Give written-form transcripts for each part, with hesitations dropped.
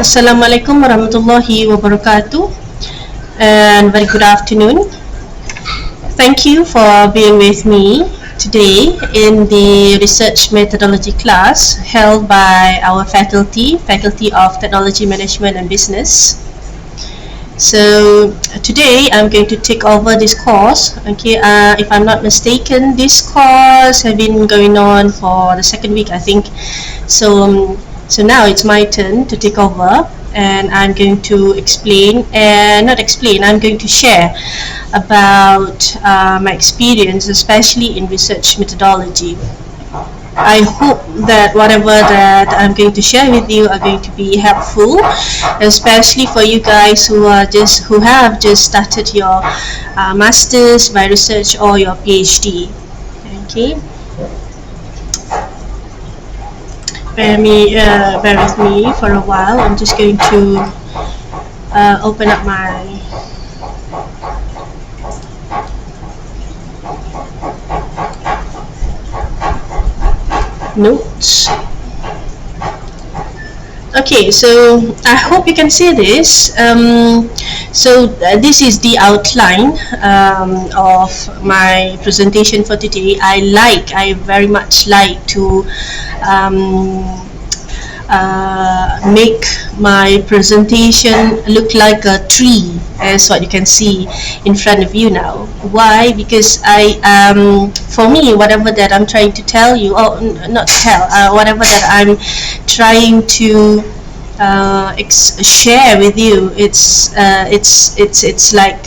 Assalamualaikum warahmatullahi wabarakatuh, and very good afternoon. Thank you for being with me today in the research methodology class held by our Faculty of Technology Management and Business. So today I'm going to take over this course. If I'm not mistaken, this course has been going on for the second week, I think. So now it's my turn to take over, and I'm going to I'm going to share about my experience, especially in research methodology. I hope that whatever that I'm going to share with you are going to be helpful, especially for you guys who have just started your masters by research or your PhD. Okay. Bear with me for a while. I'm just going to open up my notes. Okay, so I hope you can see this. This is the outline of my presentation for today. I very much like to make my presentation look like a tree, as what you can see in front of you now. Why? Because for me, whatever that I'm trying to tell you, whatever that I'm trying to share with you, it's like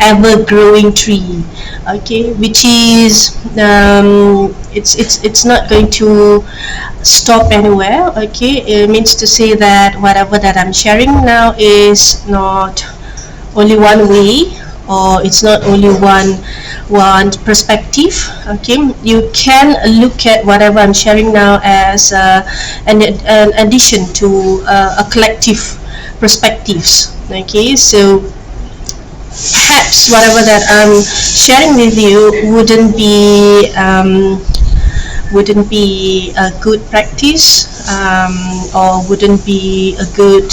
ever-growing tree, okay, which is it's not going to stop anywhere. Okay, it means to say that whatever that I'm sharing now is not only one way, or it's not only one perspective. Okay, you can look at whatever I'm sharing now as an addition to a collective perspectives. Okay, so perhaps whatever that I'm sharing with you wouldn't be a good practice, or wouldn't be a good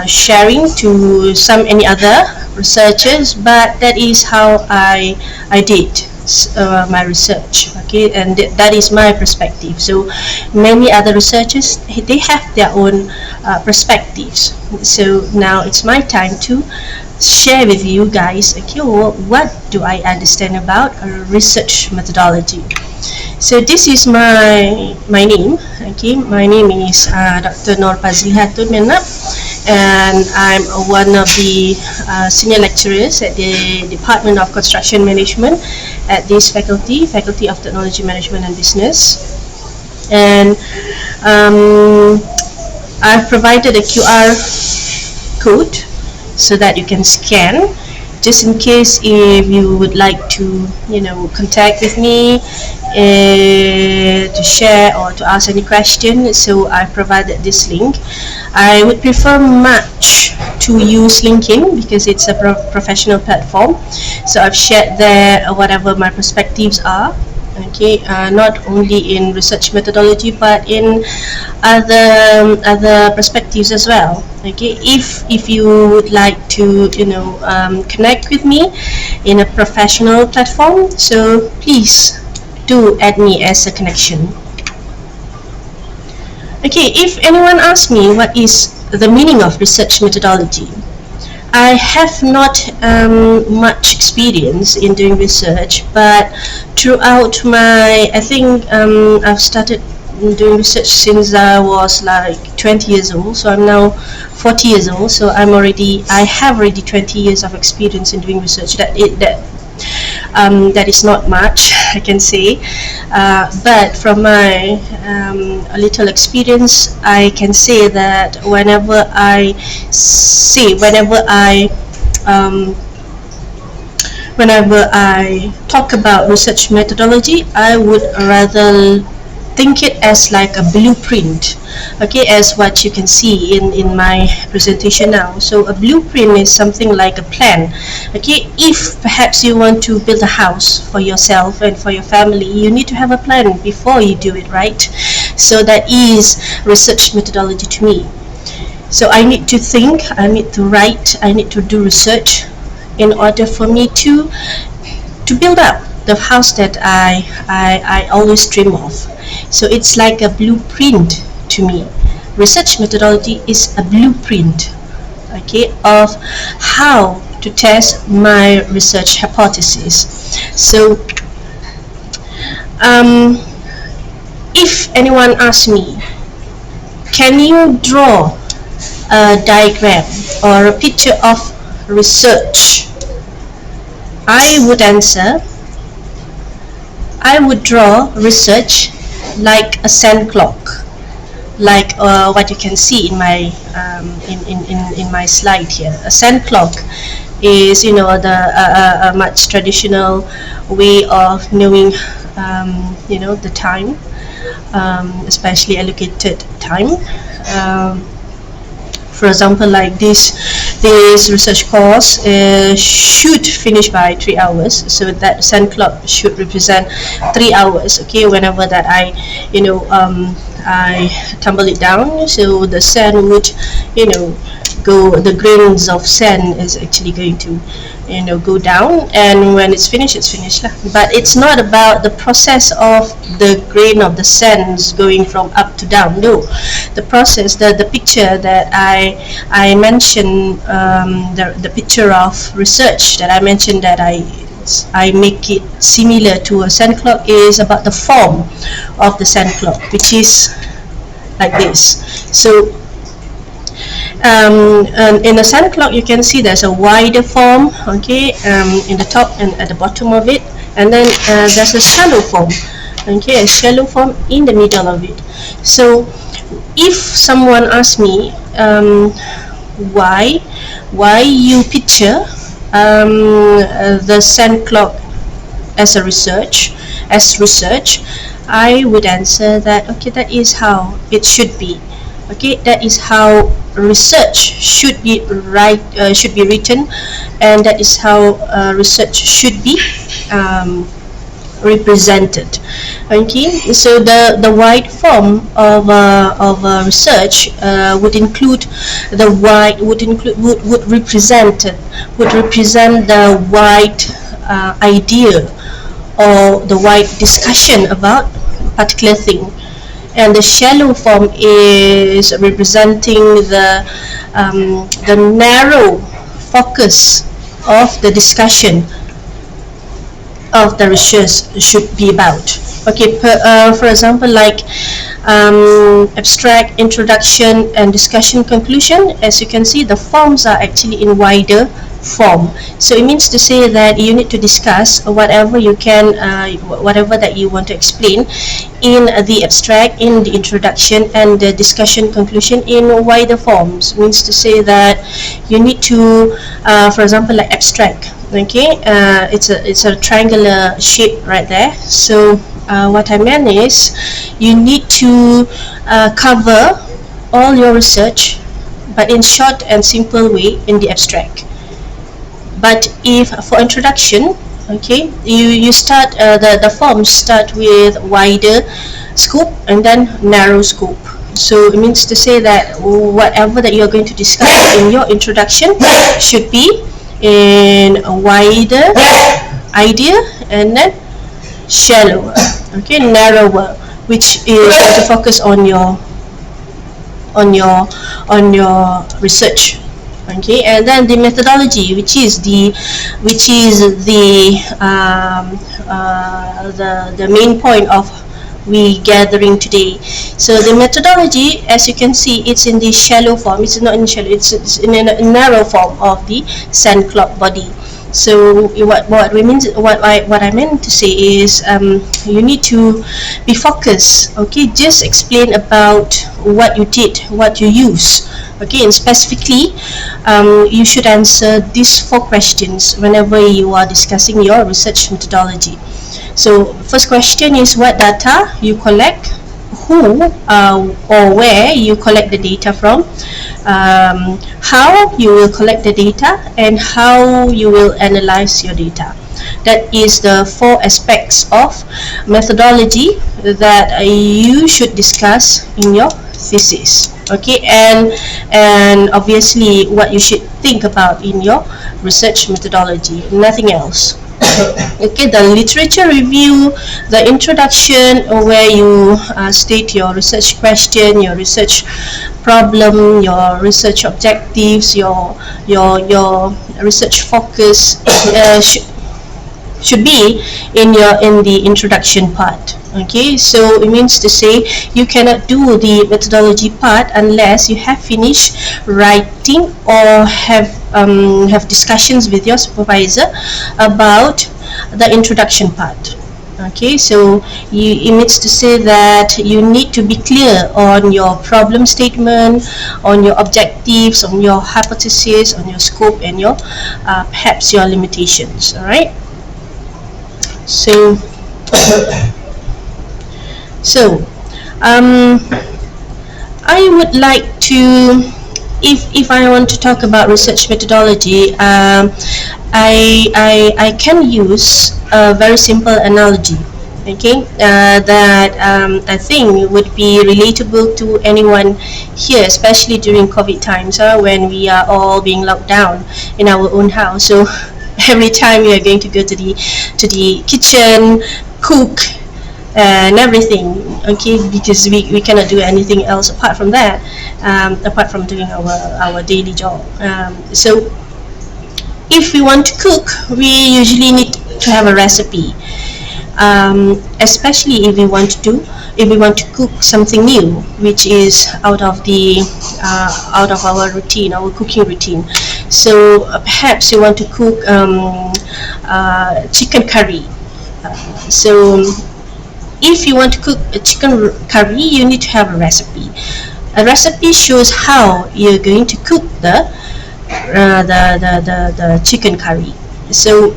sharing to any other researchers, but that is how I did my research. Okay, and that is my perspective. So many other researchers, they have their own perspectives. So now it's my time to share with you guys, okay, what do I understand about research methodology. So this is my name. Okay, my name is Dr. Norpadzlihatun Manap, and I'm one of the senior lecturers at the Department of Construction Management at this Faculty of Technology Management and Business. And I've provided a QR code so that you can scan, just in case if you would like to contact with me to share or to ask any question. So I provided this link. I would prefer much to use LinkedIn because it's a professional platform. So I've shared there whatever my perspectives are. Okay, not only in research methodology, but in other perspectives as well. Okay, if you would like to connect with me in a professional platform, so please do add me as a connection. Okay, if anyone asks me what is the meaning of research methodology, I have not much experience in doing research, but throughout I've started doing research since I was like 20 years old. So I'm now 40 years old. So I have already 20 years of experience in doing research. That is not much, I can say, but from my little experience, I can say that whenever I talk about research methodology, I would rather think it as like a blueprint, okay, as what you can see in my presentation now. So a blueprint is something like a plan. Okay, if perhaps you want to build a house for yourself and for your family, you need to have a plan before you do it, right? So that is research methodology to me. So I need to think, I need to write, I need to do research in order for me to build up the house that I always dream of. So it's like a blueprint to me. Research methodology is a blueprint, okay, of how to test my research hypothesis. So if anyone asks me, can you draw a diagram or a picture of research, I would answer, I would draw research like a sand clock, like what you can see in my in my slide here. A sand clock is, you know, the a much traditional way of knowing the time, especially allocated time. For example, like this research course should finish by 3 hours, so that sand clock should represent 3 hours. Okay, whenever that I tumble it down, so the sand would go, the grains of sand is actually going to go down, and when it's finished lah. But it's not about the process of the grain of the sands going from up to down. No, the process, the picture that I mentioned, the picture of research that I mentioned, that I make it similar to a sand clock, is about the form of the sand clock, which is like this. So in a sand clock, you can see there's a wider form, okay, in the top and at the bottom of it, and then there's a shallow form, okay, a shallow form in the middle of it. So if someone asks me why you picture the sand clock as research, I would answer that, okay, that is how it should be. Okay, that is how research should be written, and that is how research should be represented. Okay, so the wide form of research would include the wide, would represent the wide idea or the wide discussion about a particular thing. And the shallow form is representing the narrow focus of the discussion of the research should be about. Okay, for example, like abstract, introduction, and discussion, conclusion. As you can see, the forms are actually in wider form. So it means to say that you need to discuss whatever you can, whatever that you want to explain in the abstract, in the introduction, and the discussion, conclusion in wider forms. Means to say that you need to, for example, like abstract. Okay, it's a triangular shape right there. So what I meant is you need to cover all your research, but in short and simple way in the abstract. But if for introduction, okay, you start, the forms start with wider scope and then narrow scope. So it means to say that whatever that you're going to discuss in your introduction should be in a wider idea, and then shallower, okay, narrower, which is going to focus on your research. Okay, and then the methodology, which is the main point of we gathering today. So the methodology, as you can see, it's in the shallow form. It's not in shallow. It's in a narrow form of the sand clock body. So what I meant to say is you need to be focused. Okay, just explain about what you did, what you use. Okay, and specifically, you should answer these 4 questions whenever you are discussing your research methodology. So first question is what data you collect, who or where you collect the data from, how you will collect the data, and how you will analyze your data. That is the 4 aspects of methodology that you should discuss in your thesis. Okay, and obviously what you should think about in your research methodology, nothing else. Okay, the literature review, the introduction, where you state your research question, your research problem, your research objectives, your research focus should be in the introduction part. Okay, so it means to say you cannot do the methodology part unless you have finished writing or have discussions with your supervisor about the introduction part. Okay, so it means to say that you need to be clear on your problem statement, on your objectives, on your hypothesis, on your scope, and your perhaps your limitations. All right. So I would like to, if I want to talk about research methodology, I can use a very simple analogy. Okay, that I think would be relatable to anyone here, especially during COVID times, when we are all being locked down in our own house. So every time we are going to go to the kitchen, cook, and everything. Okay, because we cannot do anything else apart from that, apart from doing our daily job. So if we want to cook, we usually need to have a recipe, especially if we want to cook something new, which is out of our routine, our cooking routine. So perhaps you want to cook chicken curry. So if you want to cook a chicken curry, you need to have a recipe. A recipe shows how you're going to cook the chicken curry. So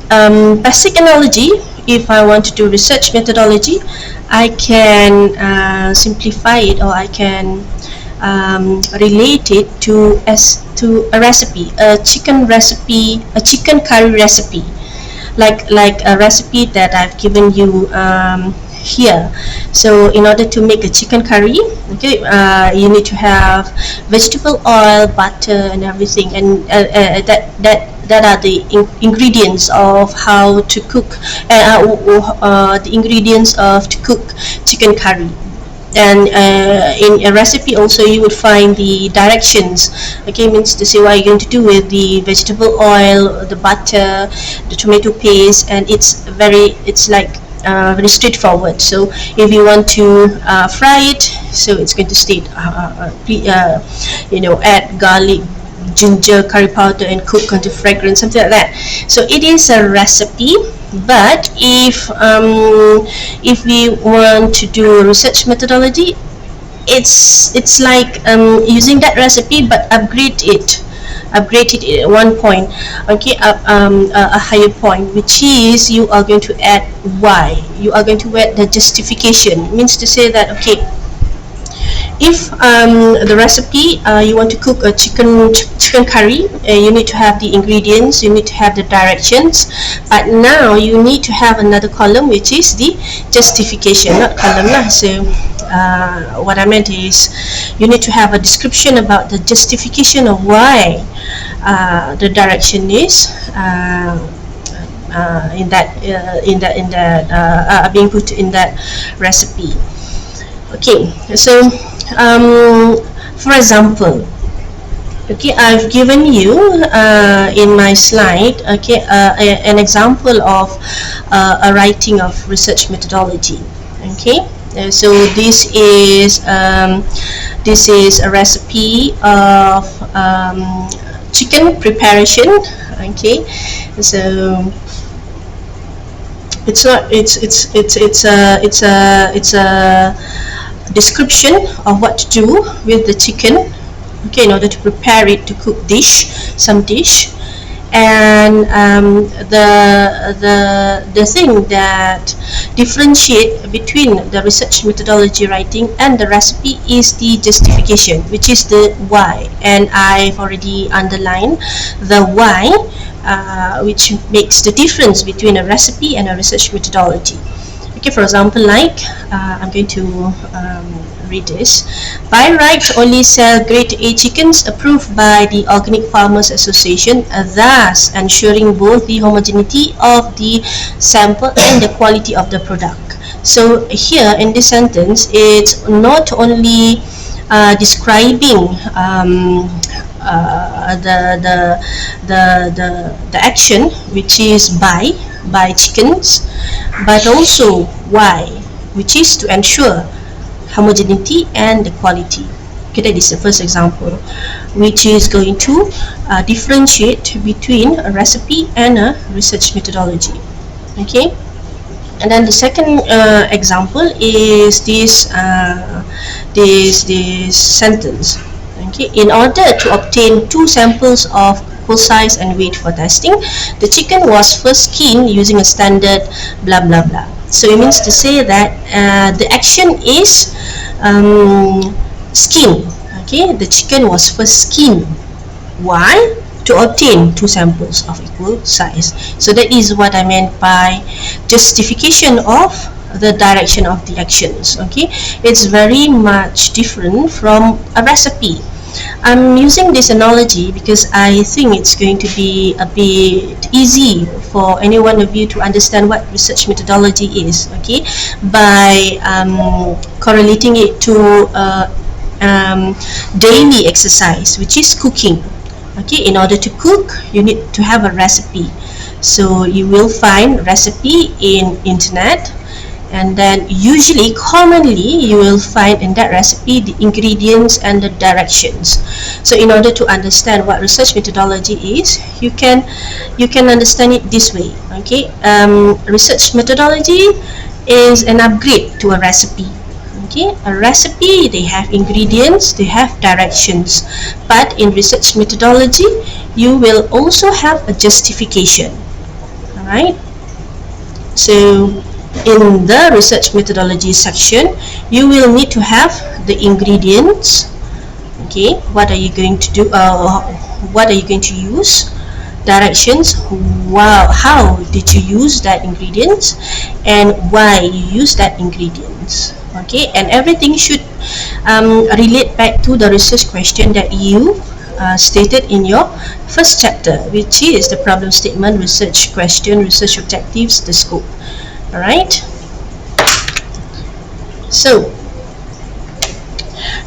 basic analogy, if I want to do research methodology, I can simplify it, or I can relate it to a recipe, a chicken curry recipe, like a recipe that I've given you here. So in order to make a chicken curry, okay, you need to have vegetable oil, butter, and everything, and that are the ingredients of how to cook, the ingredients of to cook chicken curry. And in a recipe also you would find the directions. Okay, means to say what you're going to do with the vegetable oil, the butter, the tomato paste, and it's like very straightforward. So if you want to fry it, so it's going to state add garlic, ginger, curry powder, and cook until fragrant, something like that. So it is a recipe. But if we want to do research methodology, it's like using that recipe but upgrade it at one point. Okay, a higher point, which is you are going to add why. You are going to add the justification. It means to say that, okay, if the recipe, you want to cook a chicken curry, you need to have the ingredients, you need to have the directions, but now you need to have another column, which is the justification, not column lah. So what I meant is you need to have a description about the justification of why the direction is being put in that recipe. Okay, so for example, okay, I've given you in my slide, okay, an example of a writing of research methodology. Okay, so this is a recipe of chicken preparation. Okay, so it's a description of what to do with the chicken, okay, in order to prepare it to cook some dish. And the thing that differentiate between the research methodology writing and the recipe is the justification, which is the why, and I've already underlined the why, which makes the difference between a recipe and a research methodology. Okay, for example, like I'm going to read this. By right, only sell grade A chickens approved by the Organic Farmers Association, thus ensuring both the homogeneity of the sample and the quality of the product. So here in this sentence, it's not only describing the action, which is buy chickens, but also why, which is to ensure homogeneity and the quality. Okay, that is the first example, which is going to differentiate between a recipe and a research methodology. Okay, and then the second example is this sentence. Okay, in order to obtain 2 samples of equal size and weight for testing, the chicken was first skinned using a standard blah blah blah. So it means to say that the action is skin. Okay, the chicken was first skinned. Why? To obtain 2 samples of equal size. So that is what I meant by justification of the direction of the actions. Okay, it's very much different from a recipe. I'm using this analogy because I think it's going to be a bit easy for any one of you to understand what research methodology is, okay, by correlating it to daily exercise, which is cooking. Okay, in order to cook, you need to have a recipe. So you will find recipe in internet, and then usually commonly you will find in that recipe the ingredients and the directions. So in order to understand what research methodology is, you can understand it this way. Okay, research methodology is an upgrade to a recipe. Okay, a recipe, they have ingredients, they have directions, but in research methodology you will also have a justification. Alright, so in the research methodology section, you will need to have the ingredients. Okay, what are you going to do? What are you going to use? Directions. Wow, how did you use that ingredients, and why you use that ingredients? Okay, and everything should relate back to the research question that you stated in your first chapter, which is the problem statement, research question, research objectives, the scope. Alright, so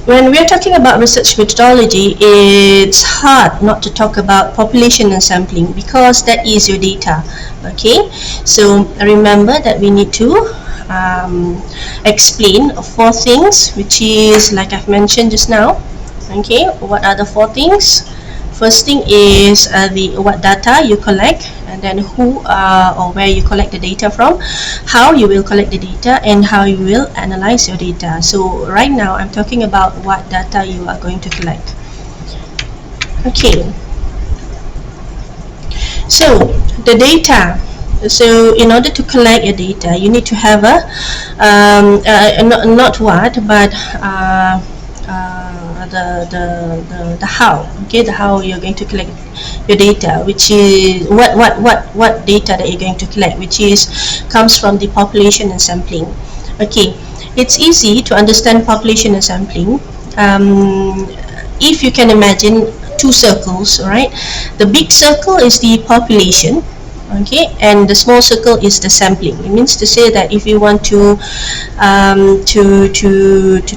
when we are talking about research methodology, it's hard not to talk about population and sampling because that is your data. Okay, so remember that we need to explain 4 things, which is like I've mentioned just now. Okay, what are the 4 things? First thing is what data you collect, and then who or where you collect the data from, how you will collect the data, and how you will analyze your data. So right now I'm talking about what data you are going to collect. Okay, so the data. So in order to collect your data, you need to have a not what, but the how. Okay, the how you're going to collect your data, which is what data that you're going to collect, which is comes from the population and sampling. Okay, it's easy to understand population and sampling if you can imagine 2 circles. All right, the big circle is the population. Okay, and the small circle is the sampling. It means to say that if you want to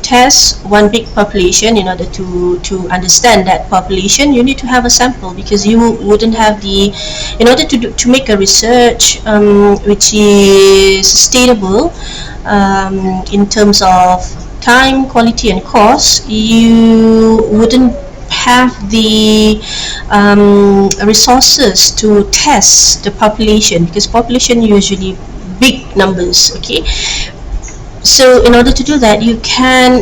test one big population, in order to understand that population, you need to have a sample, because you wouldn't have the, in order to make a research which is sustainable in terms of time, quality, and cost, you wouldn't have the resources to test the population, because population usually big numbers. Okay, so in order to do that, you can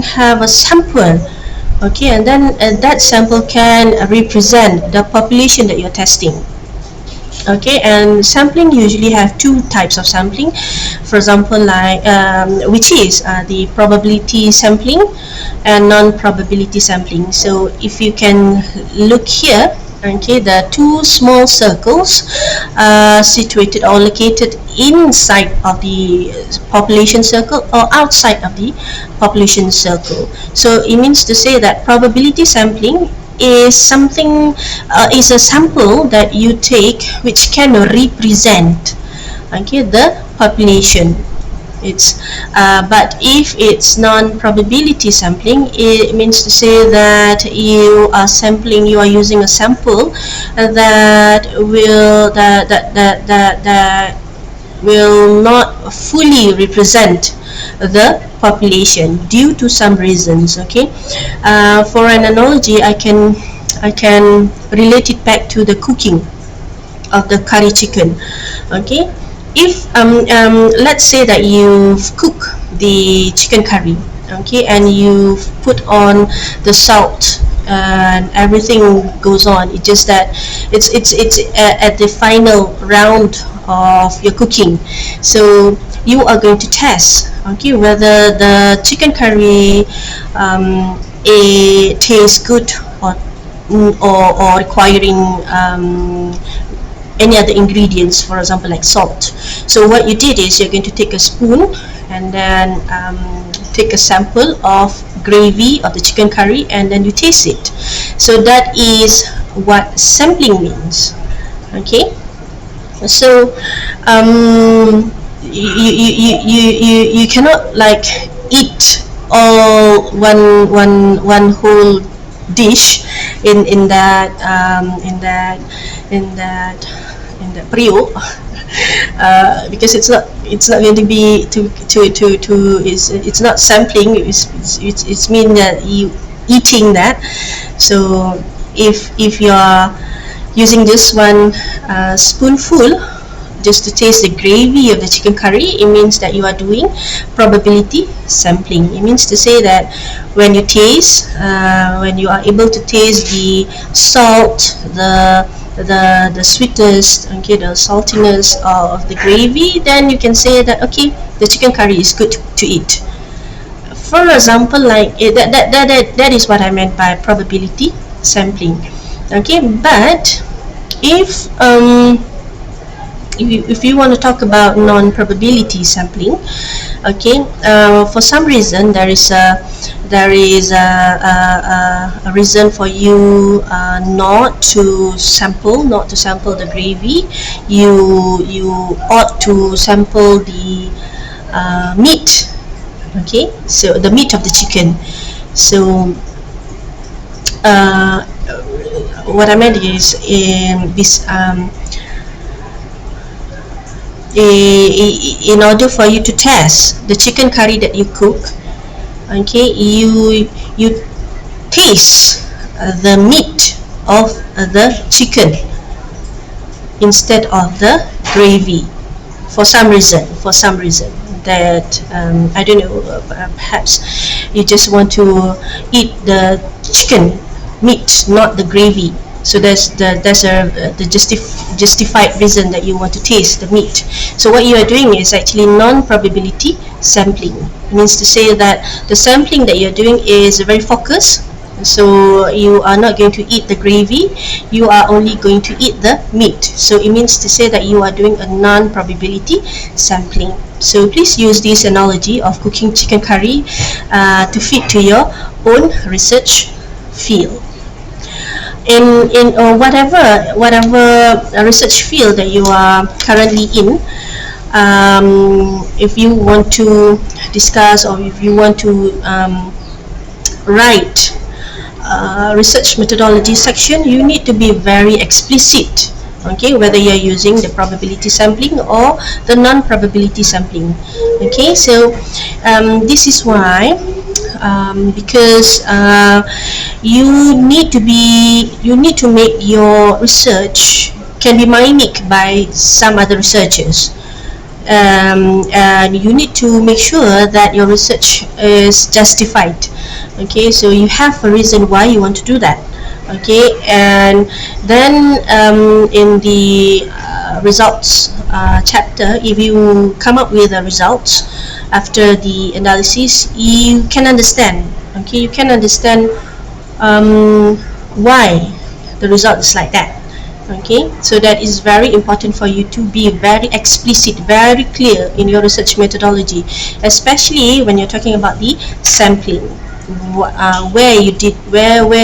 have a sample. Okay, and then that sample can represent the population that you're testing. Okay, and sampling usually have 2 types of sampling. For example, like which is the probability sampling and non-probability sampling. So if you can look here, Okay, there are two small circles situated or located inside of the population circle or outside of the population circle. So it means to say that probability sampling is something is a sample that you take which can represent, okay, the population. It's but if it's non-probability sampling, it means to say that you are using a sample that will not fully represent the population due to some reasons. Okay, for an analogy, I can relate it back to the cooking of the curry chicken. Okay, if let's say that you've cooked the chicken curry, okay, and you've put on the salt and everything goes on. It's just that it's at the final round of your cooking, so you are going to test, okay, whether the chicken curry it tastes good or requiring any other ingredients, for example like salt. So what you did is you're going to take a spoon and then take a sample of gravy of the chicken curry and then you taste it. So that is what sampling means. Okay, so you cannot like eat all one whole dish in that periuk because it's not going to be it's not sampling. It's mean that you eating that. So if you are using this one spoonful just to taste the gravy of the chicken curry, it means that you are doing probability sampling. It means to say that when you taste, when you are able to taste the salt, the sweetness, okay, the saltiness of the gravy, then you can say that okay, the chicken curry is good to eat. For example, like that is what I meant by probability sampling. Okay, but if you want to talk about non-probability sampling, okay, for some reason there is a reason for you not to sample the gravy. You ought to sample the meat. Okay, so the meat of the chicken. So what I meant is in order for you to test the chicken curry that you cook, okay, you taste the meat of the chicken instead of the gravy for some reason that I don't know, perhaps you just want to eat the chicken meat, not the gravy. So there's the justified reason that you want to taste the meat. So what you are doing is actually non-probability sampling. It means to say that the sampling that you're doing is very focused. So you are not going to eat the gravy, you are only going to eat the meat. So it means to say that you are doing a non-probability sampling. So please use this analogy of cooking chicken curry to fit to your own research field. In whatever research field that you are currently in, if you want to discuss or if you want to write research methodology section, you need to be very explicit, okay, whether you're using the probability sampling or the non-probability sampling. Okay, so this is why because you need to make your research can be mimicked by some other researchers, and you need to make sure that your research is justified. Okay, so you have a reason why you want to do that. Okay, and then in the results chapter, if you come up with the results after the analysis, you can understand. Okay, you can understand why the result is like that. Okay, so that is very important for you to be very explicit, very clear in your research methodology, especially when you're talking about the sampling. Where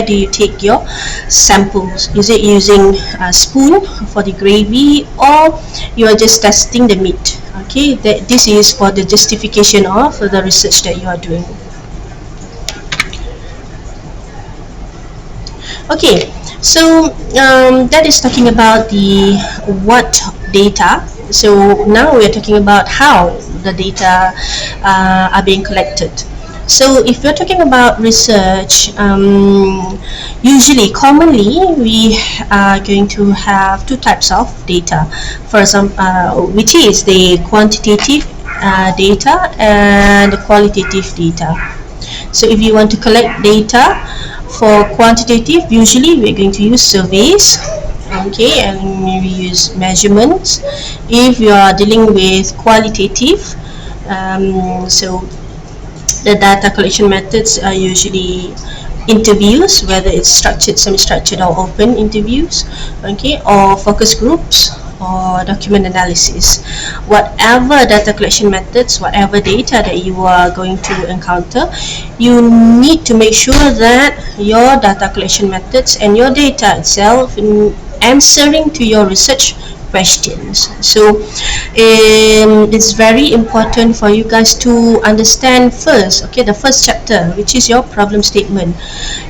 do you take your samples? Is it using a spoon for the gravy, or you are just testing the meat? Okay, this is for the justification of the research that you are doing. Okay, so that is talking about the what data. So now we are talking about how the data are being collected. So if we're talking about research, commonly we are going to have two types of data. For example, which is the quantitative data and the qualitative data. So if you want to collect data for quantitative, usually we're going to use surveys, okay, and we use measurements. If you are dealing with qualitative, so the data collection methods are usually interviews, whether it's structured, semi-structured, or open interviews, okay, or focus groups, or document analysis. Whatever data collection methods, whatever data that you are going to encounter, you need to make sure that your data collection methods and your data itself in answering to your research questions. So it's very important for you guys to understand first, okay, the first chapter, which is your problem statement.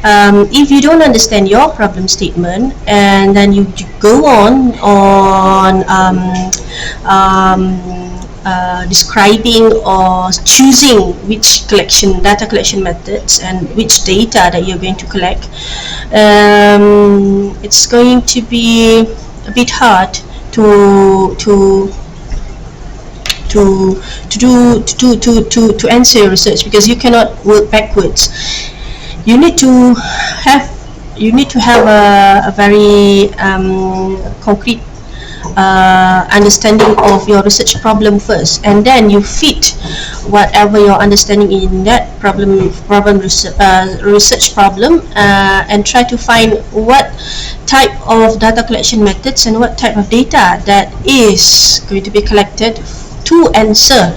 If you don't understand your problem statement and then you go on describing or choosing which data collection methods and which data that you're going to collect, it's going to be a bit hard to answer your research, because you cannot work backwards. You need to have a very concrete understanding of your research problem first, and then you fit whatever your understanding in that research problem, and try to find what type of data collection methods and what type of data that is going to be collected to answer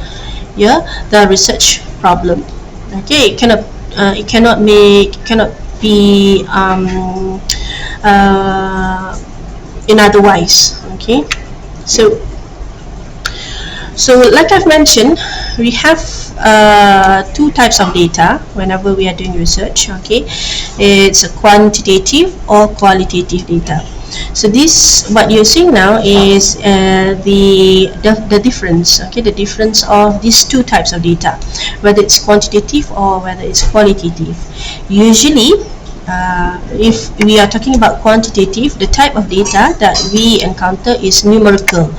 the research problem. Okay, it cannot be in otherwise. Okay, so like I've mentioned, we have two types of data whenever we are doing research. Okay, it's a quantitative or qualitative data. So this, what you're seeing now, is the difference. Okay, the difference of these two types of data, whether it's quantitative or whether it's qualitative. Usually, if we are talking about quantitative, the type of data that we encounter is numerical,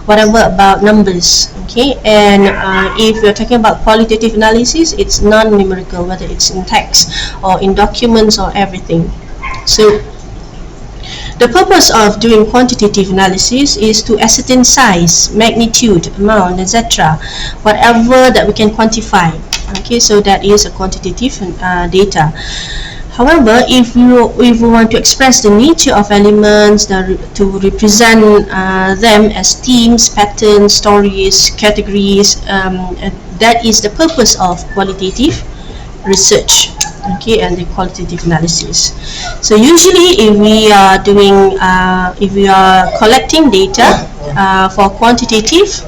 whatever about numbers. Okay, and if we are talking about qualitative analysis, it's non-numerical, whether it's in text or in documents or everything. So the purpose of doing quantitative analysis is to ascertain size, magnitude, amount, etc., whatever that we can quantify. Okay, so that is a quantitative data. However, if we want to express the nature of elements, to represent them as themes, patterns, stories, categories, that is the purpose of qualitative research, okay, and the qualitative analysis. So usually, if we are collecting data for quantitative,